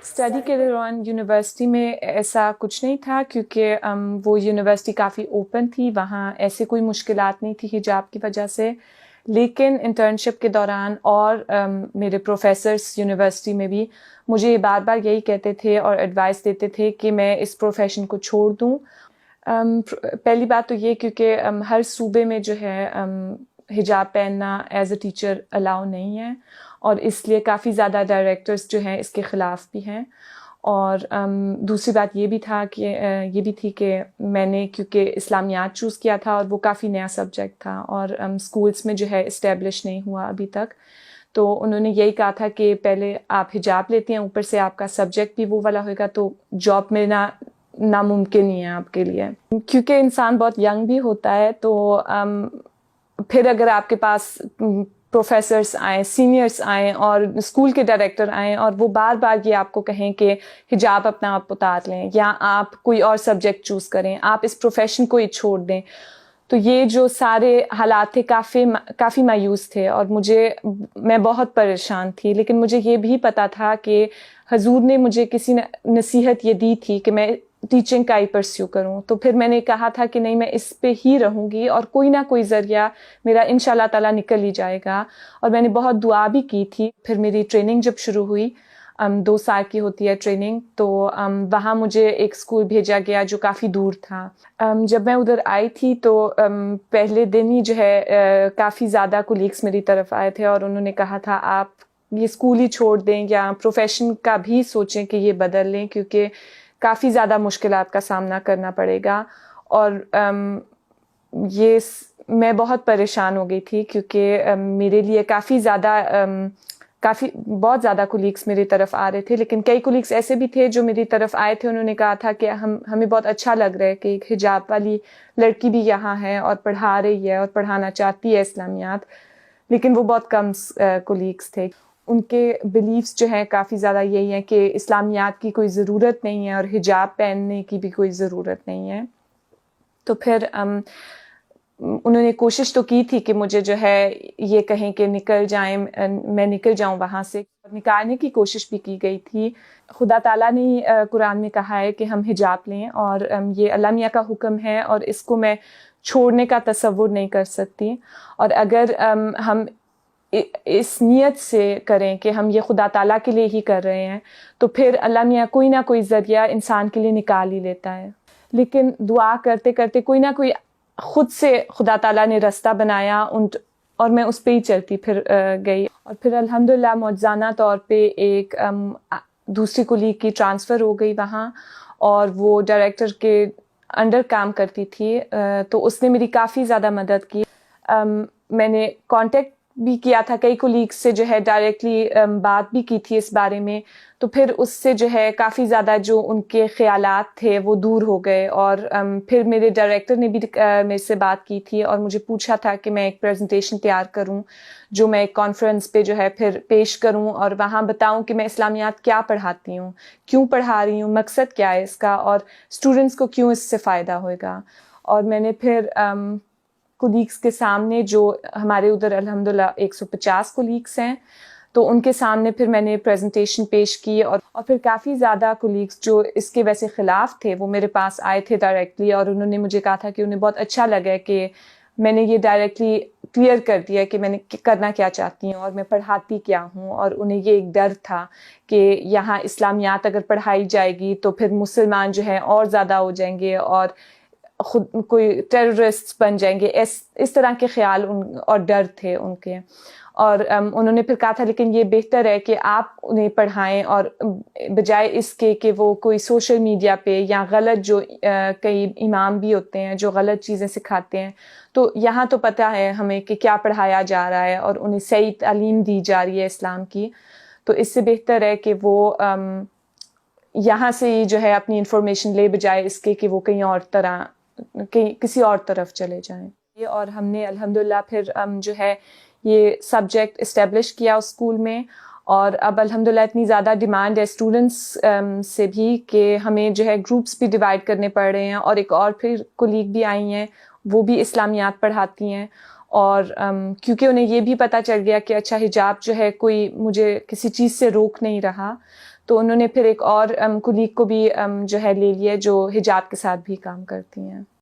Study کے دوران university میں ایسا کچھ نہیں تھا کیونکہ وہ یونیورسٹی کافی اوپن تھی، وہاں ایسے کوئی مشکلات نہیں تھی حجاب کی وجہ سے. لیکن انٹرنشپ کے دوران اور میرے پروفیسرس یونیورسٹی میں بھی مجھے بار بار یہی کہتے تھے اور ایڈوائس دیتے تھے کہ میں اس پروفیشن کو چھوڑ دوں. پہلی بات تو یہ کیونکہ ہر صوبے میں جو ہے حجاب پہننا ایز اے ٹیچر الاؤ نہیں ہے، اور اس لیے کافی زیادہ ڈائریکٹرز جو ہیں اس کے خلاف بھی ہیں. اور دوسری بات یہ بھی تھی کہ میں نے کیونکہ اسلامیات چوز کیا تھا اور وہ کافی نیا سبجیکٹ تھا اور اسکولس میں جو ہے اسٹیبلش نہیں ہوا ابھی تک، تو انہوں نے یہی کہا تھا کہ پہلے آپ حجاب لیتے ہیں، اوپر سے آپ کا سبجیکٹ بھی وہ والا ہوئے گا تو جاب ملنا ناممکن ہی ہے آپ کے لیے. کیونکہ انسان بہت ینگ بھی ہوتا ہے تو پھر اگر آپ کے پاس پروفیسرس آئیں، سینئرس آئیں اور اسکول کے ڈائریکٹر آئیں اور وہ بار بار یہ آپ کو کہیں کہ حجاب اپنا آپ اتار لیں یا آپ کوئی اور سبجیکٹ چوز کریں، آپ اس پروفیشن کو ہی چھوڑ دیں، تو یہ جو سارے حالات تھے کافی مایوس تھے اور میں بہت پریشان تھی. لیکن مجھے یہ بھی پتا تھا کہ حضور نے مجھے کسی نصیحت یہ دی تھی کہ میں ٹیچنگ کا ہی پرسیو کروں، تو پھر میں نے کہا تھا کہ نہیں، میں اس پہ ہی رہوں گی اور کوئی نہ کوئی ذریعہ میرا انشاءاللہ تعالیٰ نکل ہی جائے گا. اور میں نے بہت دعا بھی کی تھی. پھر میری ٹریننگ جب شروع ہوئی، 2 سال کی ہوتی ہے ٹریننگ، تو وہاں مجھے ایک اسکول بھیجا گیا جو کافی دور تھا. جب میں ادھر آئی تھی تو پہلے دن ہی جو ہے کافی زیادہ کولیگس میری طرف آئے تھے اور انہوں نے کہا تھا آپ یہ اسکول ہی چھوڑ دیں یا پروفیشن کا بھی سوچیں کہ یہ بدل لیں، کیونکہ کافی زیادہ مشکلات کا سامنا کرنا پڑے گا. اور میں بہت پریشان ہو گئی تھی کیونکہ میرے لیے بہت زیادہ کولیگس میری طرف آ رہے تھے، لیکن کئی کولیگس ایسے بھی تھے جو میری طرف آئے تھے، انہوں نے کہا تھا کہ ہمیں بہت اچھا لگ رہا ہے کہ ایک حجاب والی لڑکی بھی یہاں ہے اور پڑھا رہی ہے اور پڑھانا چاہتی ہے اسلامیات. لیکن وہ بہت کم کولیگس تھے. ان کے بلیفس جو ہیں کافی زیادہ یہی ہیں کہ اسلامیات کی کوئی ضرورت نہیں ہے اور حجاب پہننے کی بھی کوئی ضرورت نہیں ہے. تو پھر انہوں نے کوشش تو کی تھی کہ مجھے جو ہے یہ کہیں کہ میں نکل جاؤں وہاں سے، نکالنے کی کوشش بھی کی گئی تھی. خدا تعالیٰ نے قرآن میں کہا ہے کہ ہم حجاب لیں، اور یہ اللہ میاں کا حکم ہے اور اس کو میں چھوڑنے کا تصور نہیں کر سکتی. اور اگر ہم اس نیت سے کریں کہ ہم یہ خدا تعالیٰ کے لیے ہی کر رہے ہیں تو پھر اللہ میاں کوئی نہ کوئی ذریعہ انسان کے لیے نکال ہی لیتا ہے. لیکن دعا کرتے کرتے کوئی نہ کوئی خود سے خدا تعالیٰ نے راستہ بنایا اور میں اس پہ ہی چلتی پھر گئی. اور پھر الحمدللہ معجزانہ طور پہ ایک دوسری کولیگ کی ٹرانسفر ہو گئی وہاں، اور وہ ڈائریکٹر کے انڈر کام کرتی تھی، تو اس نے میری کافی زیادہ مدد کی. میں نے کانٹیکٹ بھی کیا تھا کئی کولیگس سے، جو ہے ڈائریکٹلی بات بھی کی تھی اس بارے میں، تو پھر اس سے جو ہے کافی زیادہ جو ان کے خیالات تھے وہ دور ہو گئے. اور پھر میرے ڈائریکٹر نے بھی میرے سے بات کی تھی اور مجھے پوچھا تھا کہ میں ایک پریزنٹیشن تیار کروں جو میں ایک کانفرنس پہ جو ہے پھر پیش کروں اور وہاں بتاؤں کہ میں اسلامیات کیا پڑھاتی ہوں، کیوں پڑھا رہی ہوں، مقصد کیا ہے اس کا، اور اسٹوڈنٹس کو کیوں اس سے فائدہ ہوئے گا. اور میں نے پھر کولیگس کے سامنے، جو ہمارے ادھر الحمدللہ 150 کولیگس ہیں، تو ان کے سامنے پھر میں نے پریزنٹیشن پیش کی. اور پھر کافی زیادہ کولیگس جو اس کے ویسے خلاف تھے وہ میرے پاس آئے تھے ڈائریکٹلی، اور انہوں نے مجھے کہا تھا کہ انہیں بہت اچھا لگا کہ میں نے یہ ڈائریکٹلی کلیئر کر دیا کہ میں نے کرنا کیا چاہتی ہوں اور میں پڑھاتی کیا ہوں. اور انہیں یہ ایک ڈر تھا کہ یہاں اسلامیات اگر پڑھائی جائے گی تو پھر مسلمان جو ہیں اور زیادہ ہو جائیں گے اور خود کوئی ٹیررسٹ بن جائیں گے، اس طرح کے خیال اور ڈر تھے ان کے. اور انہوں نے پھر کہا تھا لیکن یہ بہتر ہے کہ آپ انہیں پڑھائیں، اور بجائے اس کے کہ وہ کوئی سوشل میڈیا پہ یا غلط، جو کئی امام بھی ہوتے ہیں جو غلط چیزیں سکھاتے ہیں، تو یہاں تو پتہ ہے ہمیں کہ کیا پڑھایا جا رہا ہے اور انہیں صحیح تعلیم دی جا رہی ہے اسلام کی. تو اس سے بہتر ہے کہ وہ یہاں سے ہی جو ہے اپنی انفارمیشن لے، بجائے اس کے کہ وہ کسی اور طرف چلے جائیں. اور ہم نے الحمدللہ پھر جو ہے یہ سبجیکٹ اسٹیبلش کیا اس اسکول میں، اور اب الحمدللہ اتنی زیادہ ڈیمانڈ ہے اسٹوڈنٹس سے بھی کہ ہمیں جو ہے گروپس بھی ڈیوائڈ کرنے پڑ رہے ہیں. اور ایک اور پھر کولیگ بھی آئی ہیں، وہ بھی اسلامیات پڑھاتی ہیں. اور کیونکہ انہیں یہ بھی پتہ چل گیا کہ اچھا حجاب جو ہے کوئی مجھے کسی چیز سے روک نہیں رہا، تو انہوں نے پھر ایک اور کولیگ کو بھی جو ہے لے لیا جو حجاب کے ساتھ بھی کام کرتی ہیں.